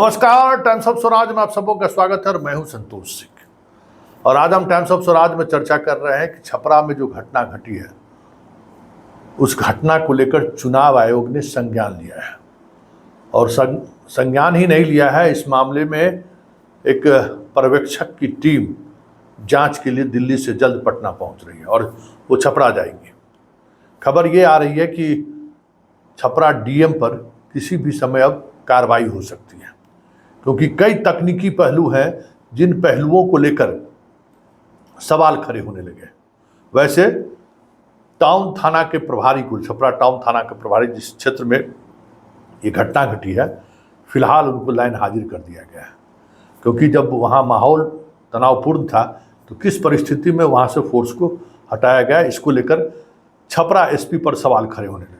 नमस्कार, times of Swaraj में आप सबों का स्वागत है और मैं हूं संतोष सिंह। और आज हम टाइम्स ऑफ स्वराज में चर्चा कर रहे हैं कि छपरा में जो घटना घटी है उस घटना को लेकर चुनाव आयोग ने संज्ञान लिया है। और संज्ञान ही नहीं लिया है, इस मामले में एक पर्यवेक्षक की टीम जांच के लिए दिल्ली से जल्द पटना पहुंच रही है और वो छपरा जाएंगे। खबर ये आ रही है कि छपरा डीएम पर किसी भी समय अब कार्रवाई हो सकती है, क्योंकि कई तकनीकी पहलू हैं जिन पहलुओं को लेकर सवाल खड़े होने लगे। वैसे टाउन थाना के प्रभारी को, छपरा टाउन थाना के प्रभारी जिस क्षेत्र में ये घटना घटी है, फिलहाल उनको लाइन हाजिर कर दिया गया है, क्योंकि जब वहाँ माहौल तनावपूर्ण था तो किस परिस्थिति में वहाँ से फोर्स को हटाया गया, इसको लेकर छपरा एसपी पर सवाल खड़े होने लगे।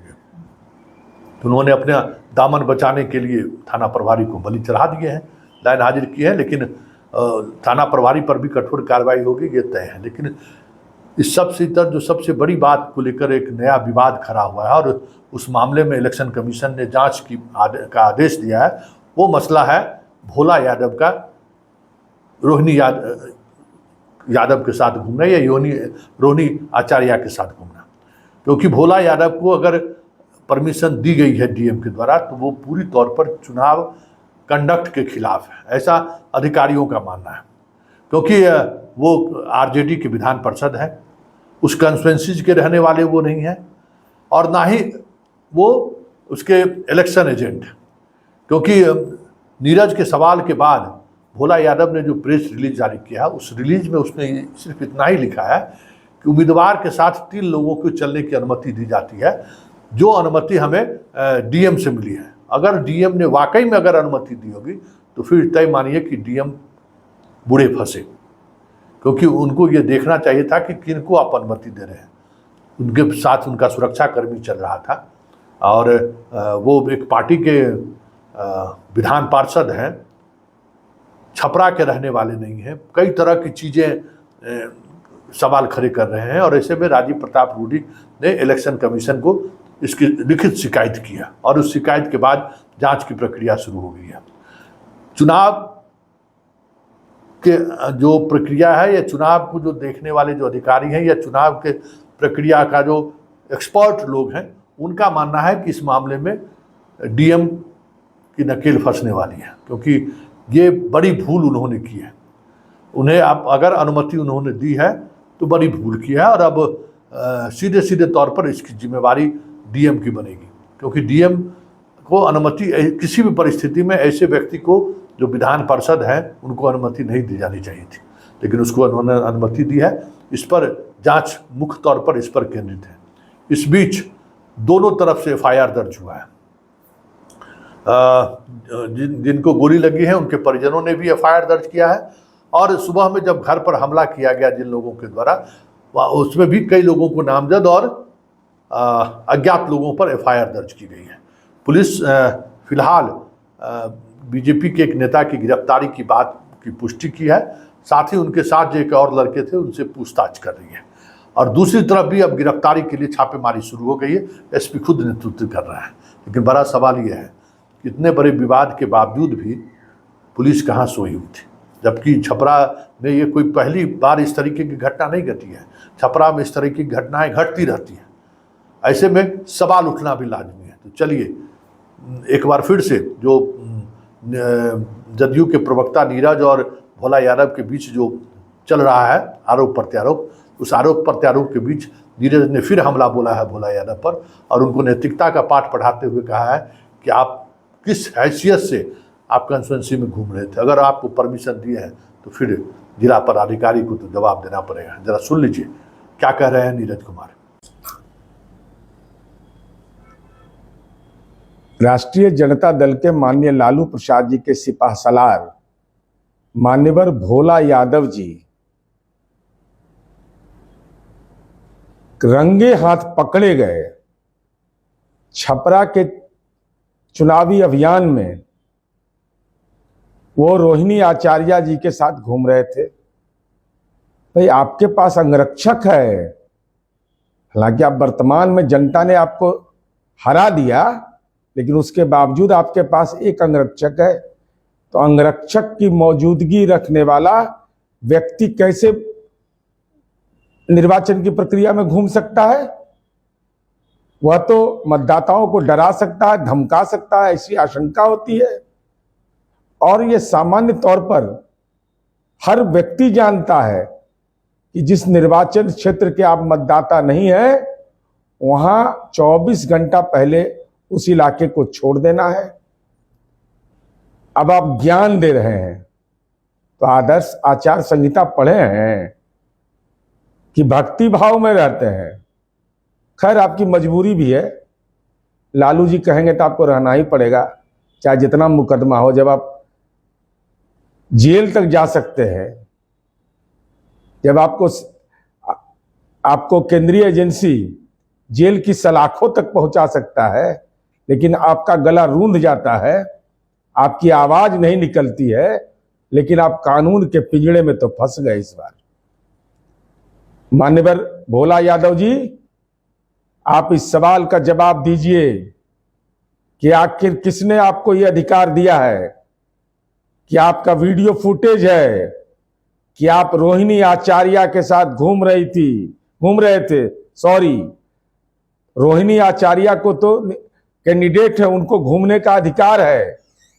तो उन्होंने अपने दामन बचाने के लिए थाना प्रभारी को बलि चढ़ा दिए हैं, लाइन हाजिर की है, लेकिन थाना प्रभारी पर भी कठोर कार्रवाई होगी, ये तय है। लेकिन इस सबसे इतर जो सबसे बड़ी बात को लेकर एक नया विवाद खड़ा हुआ है और उस मामले में इलेक्शन कमीशन ने जांच का आदेश दिया है, वो मसला है भोला यादव का रोहिणी यादव के साथ घूमना या रोहिणी आचार्य के साथ घूमना। क्योंकि भोला यादव को अगर परमिशन दी गई है डीएम के द्वारा तो वो पूरी तौर पर चुनाव कंडक्ट के खिलाफ है, ऐसा अधिकारियों का मानना है। क्योंकि वो आरजेडी के विधान पार्षद है, उस कॉन्स्टिट्यूएंसी के रहने वाले वो नहीं है और ना ही वो उसके इलेक्शन एजेंट। क्योंकि नीरज के सवाल के बाद भोला यादव ने जो प्रेस रिलीज जारी किया, उस रिलीज में उसने सिर्फ इतना ही लिखा है कि उम्मीदवार के साथ 3 लोगों को चलने की अनुमति दी जाती है, जो अनुमति हमें डीएम से मिली है। अगर डीएम ने वाकई में अगर अनुमति दी होगी तो फिर तय मानिए कि डीएम बुरे फंसे, क्योंकि उनको ये देखना चाहिए था कि किनको आप अनुमति दे रहे हैं। उनके साथ उनका सुरक्षा कर्मी चल रहा था और वो एक पार्टी के विधान पार्षद हैं, छपरा के रहने वाले नहीं हैं। कई तरह की चीज़ें सवाल खड़े कर रहे हैं और ऐसे में राजीव प्रताप रूडी ने इलेक्शन कमीशन को इसकी लिखित शिकायत किया और उस शिकायत के बाद जांच की प्रक्रिया शुरू हो गई है। चुनाव के जो प्रक्रिया है या चुनाव को जो देखने वाले जो अधिकारी हैं या चुनाव के प्रक्रिया का जो एक्सपर्ट लोग हैं, उनका मानना है कि इस मामले में डीएम की नकेल फंसने वाली है, क्योंकि ये बड़ी भूल उन्होंने की है। उन्हें आप अगर अनुमति उन्होंने दी है तो बड़ी भूल की है और अब सीधे सीधे तौर पर इसकी जिम्मेवारी डीएम की बनेगी, क्योंकि डीएम को अनुमति किसी भी परिस्थिति में ऐसे व्यक्ति को जो विधान पार्षद हैं उनको अनुमति नहीं दी जानी चाहिए थी, लेकिन उसको उन्होंने अनुमति दी है। इस पर जांच मुख्य तौर पर इस पर केंद्रित है। इस बीच दोनों तरफ से एफआईआर दर्ज हुआ है। जिनको गोली लगी है उनके परिजनों ने भी एफआईआर दर्ज किया है और सुबह में जब घर पर हमला किया गया जिन लोगों के द्वारा, उसमें भी कई लोगों को नामजद और अज्ञात लोगों पर एफआईआर दर्ज की गई है। पुलिस फिलहाल बीजेपी के एक नेता की गिरफ्तारी की बात की पुष्टि की है, साथ ही उनके साथ जो एक और लड़के थे उनसे पूछताछ कर रही है और दूसरी तरफ भी अब गिरफ्तारी के लिए छापेमारी शुरू हो गई है। एसपी खुद नेतृत्व कर रहा है। लेकिन बड़ा सवाल यह है कि इतने बड़े विवाद के बावजूद भी पुलिस कहाँ सोई हुई थी, जबकि छपरा में ये कोई पहली बार इस तरीके की घटना नहीं घटी है। छपरा में इस तरह की घटनाएं घटती रहती हैं, ऐसे में सवाल उठना भी लाजमी है। तो चलिए एक बार फिर से जो जदयू के प्रवक्ता नीरज और भोला यादव के बीच जो चल रहा है आरोप प्रत्यारोप, उस आरोप प्रत्यारोप के बीच नीरज ने फिर हमला बोला है भोला यादव पर और उनको नैतिकता का पाठ पढ़ाते हुए कहा है कि आप किस हैसियत से आप कंस्टिट्यूएंसी में घूम रहे थे, अगर आपको परमिशन दिए हैं तो फिर जिला पदाधिकारी को तो जवाब देना पड़ेगा। जरा सुन लीजिए क्या कह रहे हैं नीरज कुमार। राष्ट्रीय जनता दल के माननीय लालू प्रसाद जी के सिपाह सलार मान्यवर भोला यादव जी रंगे हाथ पकड़े गए छपरा के चुनावी अभियान में। वो रोहिणी आचार्य जी के साथ घूम रहे थे। भाई आपके पास अंगरक्षक है, हालांकि आप वर्तमान में जनता ने आपको हरा दिया, लेकिन उसके बावजूद आपके पास एक अंगरक्षक है। तो अंगरक्षक की मौजूदगी रखने वाला व्यक्ति कैसे निर्वाचन की प्रक्रिया में घूम सकता है? वह तो मतदाताओं को डरा सकता है, धमका सकता है, ऐसी आशंका होती है। और यह सामान्य तौर पर हर व्यक्ति जानता है कि जिस निर्वाचन क्षेत्र के आप मतदाता नहीं है, वहां 24 घंटा पहले उस इलाके को छोड़ देना है। अब आप ज्ञान दे रहे हैं तो आदर्श आचार संहिता पढ़े हैं कि भक्ति भाव में रहते हैं। खैर, आपकी मजबूरी भी है, लालू जी कहेंगे तो आपको रहना ही पड़ेगा, चाहे जितना मुकदमा हो। जब आप जेल तक जा सकते हैं, जब आपको केंद्रीय एजेंसी जेल की सलाखों तक पहुंचा सकता है, लेकिन आपका गला रूंध जाता है, आपकी आवाज नहीं निकलती है, लेकिन आप कानून के पिंजड़े में तो फंस गए इस बार। मान्यवर भोला यादव जी, आप इस सवाल का जवाब दीजिए कि आखिर किसने आपको यह अधिकार दिया है कि आपका वीडियो फुटेज है कि आप रोहिणी आचार्य के साथ घूम रहे थे। सॉरी, रोहिणी आचार्य को तो कैंडिडेट है, उनको घूमने का अधिकार है,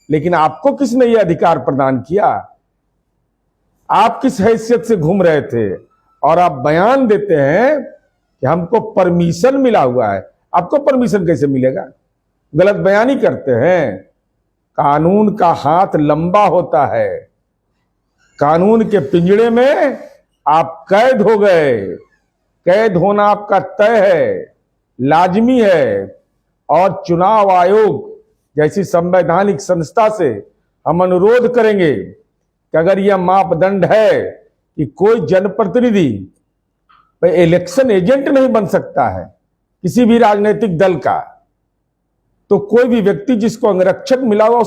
लेकिन आपको किसने यह अधिकार प्रदान किया? आप किस हैसियत से घूम रहे थे? और आप बयान देते हैं कि हमको परमिशन मिला हुआ है। आपको परमिशन कैसे मिलेगा? गलत बयानी करते हैं। कानून का हाथ लंबा होता है, कानून के पिंजड़े में आप कैद हो गए। कैद होना आपका तय है, लाजमी है। और चुनाव आयोग जैसी संवैधानिक संस्था से हम अनुरोध करेंगे कि अगर यह मापदंड है कि कोई जनप्रतिनिधि इलेक्शन एजेंट नहीं बन सकता है किसी भी राजनीतिक दल का, तो कोई भी व्यक्ति जिसको अंगरक्षक मिला हुआ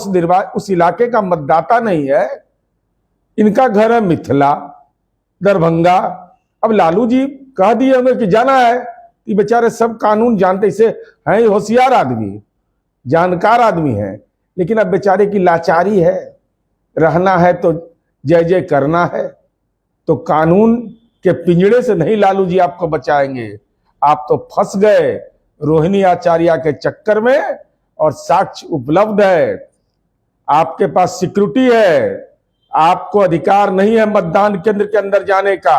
उस इलाके का मतदाता नहीं है। इनका घर है मिथिला, दरभंगा। अब लालू जी कह दिए होंगे कि जाना है, ये बेचारे सब कानून जानते, इसे हैं होशियार आदमी, जानकार आदमी है, लेकिन अब बेचारे की लाचारी है। रहना है तो जय जय करना है, तो कानून के पिंजड़े से नहीं लालू जी आपको बचाएंगे। आप तो फंस गए रोहिणी आचार्य के चक्कर में, और साक्ष्य उपलब्ध है, आपके पास सिक्योरिटी है। आपको अधिकार नहीं है मतदान केंद्र के अंदर जाने का।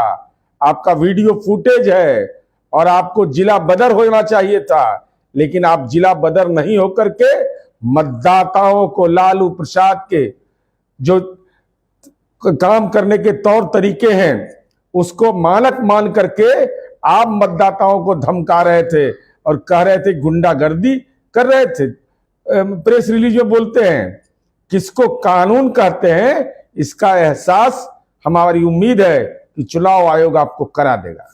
आपका वीडियो फुटेज है और आपको जिला बदर होना चाहिए था, लेकिन आप जिला बदर नहीं होकर के मतदाताओं को लालू प्रसाद के जो काम करने के तौर तरीके हैं उसको मानक मान करके आप मतदाताओं को धमका रहे थे और कह रहे थे गुंडागर्दी कर रहे थे। प्रेस रिलीज में बोलते हैं, किसको कानून कहते हैं इसका एहसास हमारी उम्मीद है कि चुनाव आयोग आपको करा देगा।